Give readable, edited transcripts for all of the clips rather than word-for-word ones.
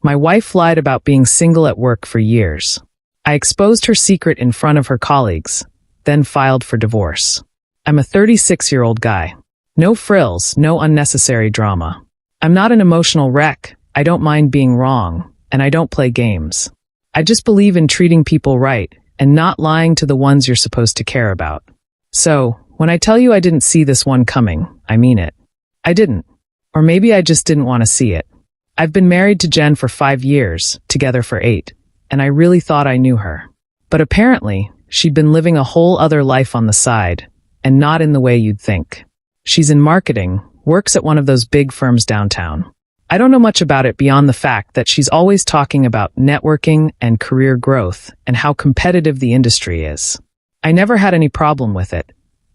My wife lied about being single at work for years. I exposed her secret in front of her colleagues, then filed for divorce. I'm a 36-year-old guy. No frills, no unnecessary drama. I'm not an emotional wreck, I don't mind being wrong, and I don't play games. I just believe in treating people right and not lying to the ones you're supposed to care about. So, when I tell you I didn't see this one coming, I mean it. I didn't. Or maybe I just didn't want to see it. I've been married to Jen for 5 years, together for 8, and I really thought I knew her. But apparently, she'd been living a whole other life on the side, and not in the way you'd think. She's in marketing, works at one of those big firms downtown. I don't know much about it beyond the fact that she's always talking about networking and career growth and how competitive the industry is. I never had any problem with it.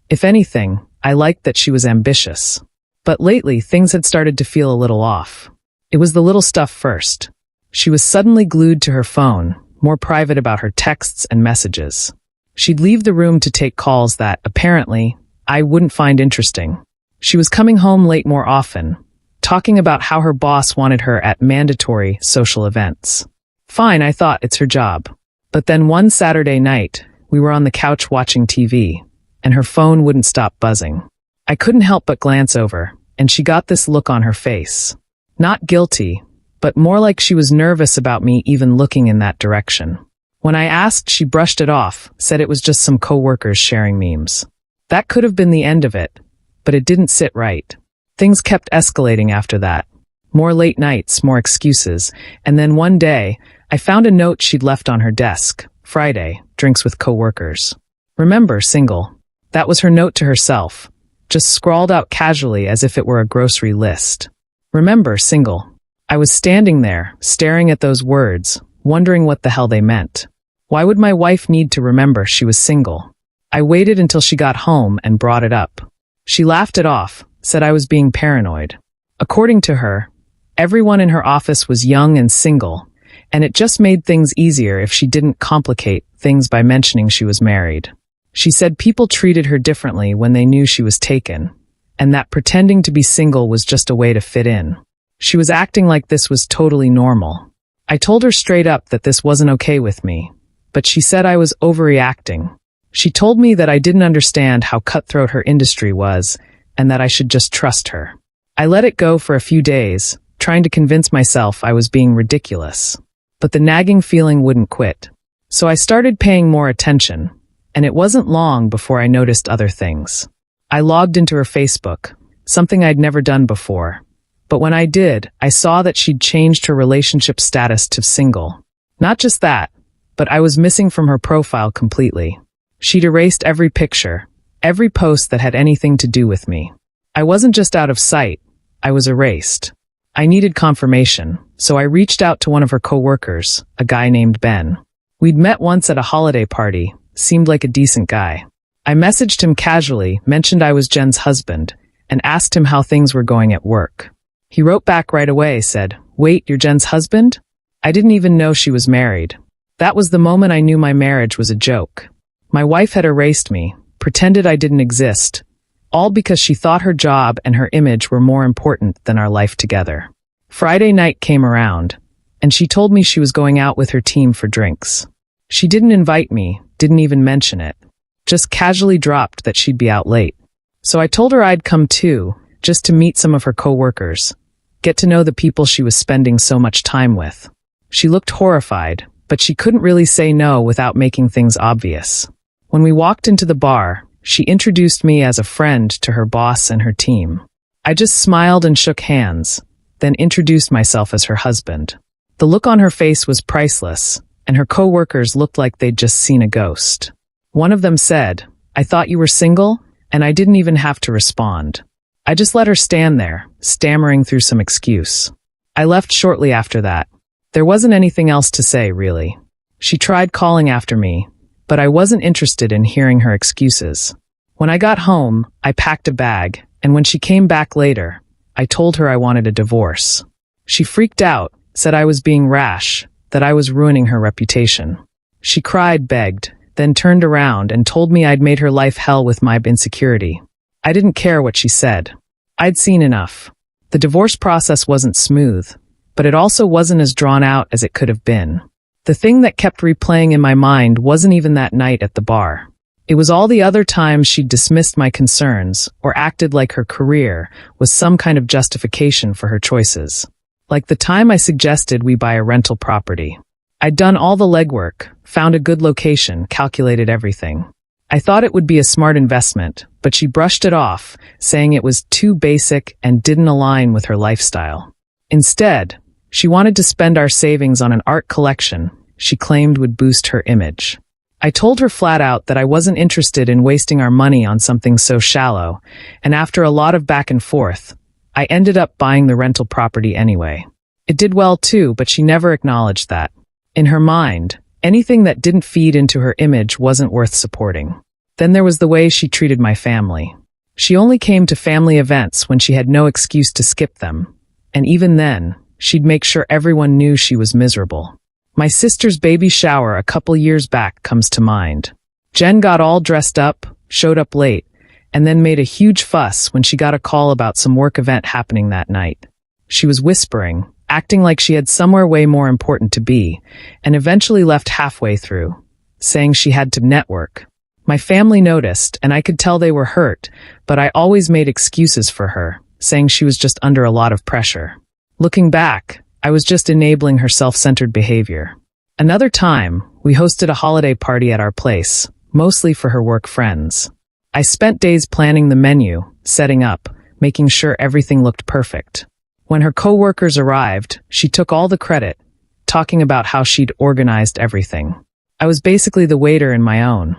If anything, I liked that she was ambitious. But lately, things had started to feel a little off. It was the little stuff first. She was suddenly glued to her phone, more private about her texts and messages. She'd leave the room to take calls that, apparently, I wouldn't find interesting. She was coming home late more often, talking about how her boss wanted her at mandatory social events. Fine, I thought, it's her job. But then one Saturday night, we were on the couch watching TV, and her phone wouldn't stop buzzing. I couldn't help but glance over, and she got this look on her face. Not guilty, but more like she was nervous about me even looking in that direction. When I asked, she brushed it off, said it was just some coworkers sharing memes. That could have been the end of it, but it didn't sit right. Things kept escalating after that. More late nights, more excuses, and then one day, I found a note she'd left on her desk. Friday, drinks with coworkers. Remember, single. That was her note to herself, just scrawled out casually as if it were a grocery list. Remember, single. I was standing there, staring at those words, wondering what the hell they meant. Why would my wife need to remember she was single? I waited until she got home and brought it up. She laughed it off, said I was being paranoid. According to her, everyone in her office was young and single, and it just made things easier if she didn't complicate things by mentioning she was married. She said people treated her differently when they knew she was taken, and that pretending to be single was just a way to fit in. She was acting like this was totally normal. I told her straight up that this wasn't okay with me, but she said I was overreacting. She told me that I didn't understand how cutthroat her industry was, and that I should just trust her. I let it go for a few days, trying to convince myself I was being ridiculous. But the nagging feeling wouldn't quit. So I started paying more attention, and it wasn't long before I noticed other things. I logged into her Facebook, something I'd never done before. But when I did, I saw that she'd changed her relationship status to single. Not just that, but I was missing from her profile completely. She'd erased every picture, every post that had anything to do with me. I wasn't just out of sight, I was erased. I needed confirmation, so I reached out to one of her coworkers, a guy named Ben. We'd met once at a holiday party, seemed like a decent guy. I messaged him casually, mentioned I was Jen's husband, and asked him how things were going at work. He wrote back right away, said, "Wait, you're Jen's husband?" I didn't even know she was married. That was the moment I knew my marriage was a joke. My wife had erased me, pretended I didn't exist, all because she thought her job and her image were more important than our life together. Friday night came around, and she told me she was going out with her team for drinks. She didn't invite me, didn't even mention it, just casually dropped that she'd be out late. So I told her I'd come too, just to meet some of her coworkers, get to know the people she was spending so much time with. She looked horrified, but she couldn't really say no without making things obvious. When we walked into the bar, she introduced me as a friend to her boss and her team. I just smiled and shook hands, then introduced myself as her husband. The look on her face was priceless, and her coworkers looked like they'd just seen a ghost. One of them said, "I thought you were single?" And I didn't even have to respond. I just let her stand there, stammering through some excuse. I left shortly after that. There wasn't anything else to say, really. She tried calling after me, but I wasn't interested in hearing her excuses. When I got home, I packed a bag, and when she came back later, I told her I wanted a divorce. She freaked out, said I was being rash, that I was ruining her reputation. She cried, begged, then turned around and told me I'd made her life hell with my insecurity. I didn't care what she said. I'd seen enough. The divorce process wasn't smooth, but it also wasn't as drawn out as it could have been. The thing that kept replaying in my mind wasn't even that night at the bar. It was all the other times she'd dismissed my concerns or acted like her career was some kind of justification for her choices. Like the time I suggested we buy a rental property. I'd done all the legwork, found a good location, calculated everything. I thought it would be a smart investment, but she brushed it off, saying it was too basic and didn't align with her lifestyle. Instead, she wanted to spend our savings on an art collection she claimed would boost her image. I told her flat out that I wasn't interested in wasting our money on something so shallow, and after a lot of back and forth, I ended up buying the rental property anyway. It did well too, but she never acknowledged that. In her mind, anything that didn't feed into her image wasn't worth supporting. Then there was the way she treated my family. She only came to family events when she had no excuse to skip them, and even then, she'd make sure everyone knew she was miserable. My sister's baby shower a couple years back comes to mind. Jen got all dressed up, showed up late, and then made a huge fuss when she got a call about some work event happening that night. She was whispering, acting like she had somewhere way more important to be, and eventually left halfway through, saying she had to network. My family noticed, and I could tell they were hurt, but I always made excuses for her, saying she was just under a lot of pressure. Looking back, I was just enabling her self-centered behavior. Another time, we hosted a holiday party at our place, mostly for her work friends. I spent days planning the menu, setting up, making sure everything looked perfect. When her coworkers arrived, she took all the credit, talking about how she'd organized everything. I was basically the waiter in my own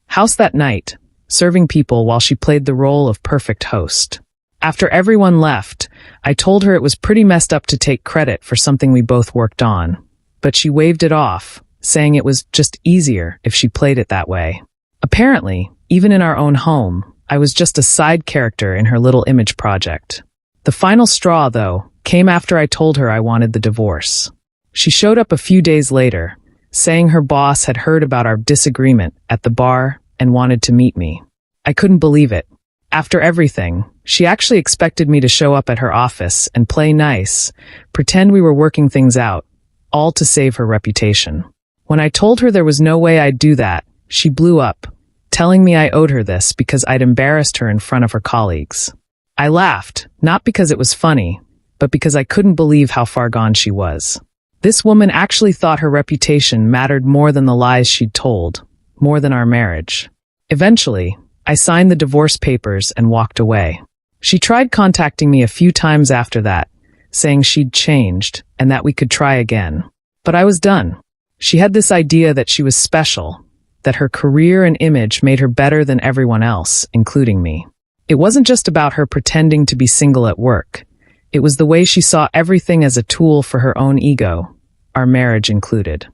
house that night, serving people while she played the role of perfect host. After everyone left, I told her it was pretty messed up to take credit for something we both worked on, but she waved it off, saying it was just easier if she played it that way. Apparently, even in our own home, I was just a side character in her little image project. The final straw, though, came after I told her I wanted the divorce. She showed up a few days later, saying her boss had heard about our disagreement at the bar and wanted to meet me. I couldn't believe it. After everything, she actually expected me to show up at her office and play nice, pretend we were working things out, all to save her reputation. When I told her there was no way I'd do that, she blew up, telling me I owed her this because I'd embarrassed her in front of her colleagues. I laughed, not because it was funny, but because I couldn't believe how far gone she was. This woman actually thought her reputation mattered more than the lies she'd told, more than our marriage. Eventually, I signed the divorce papers and walked away. She tried contacting me a few times after that, saying she'd changed and that we could try again. But I was done. She had this idea that she was special, that her career and image made her better than everyone else, including me. It wasn't just about her pretending to be single at work. It was the way she saw everything as a tool for her own ego, our marriage included.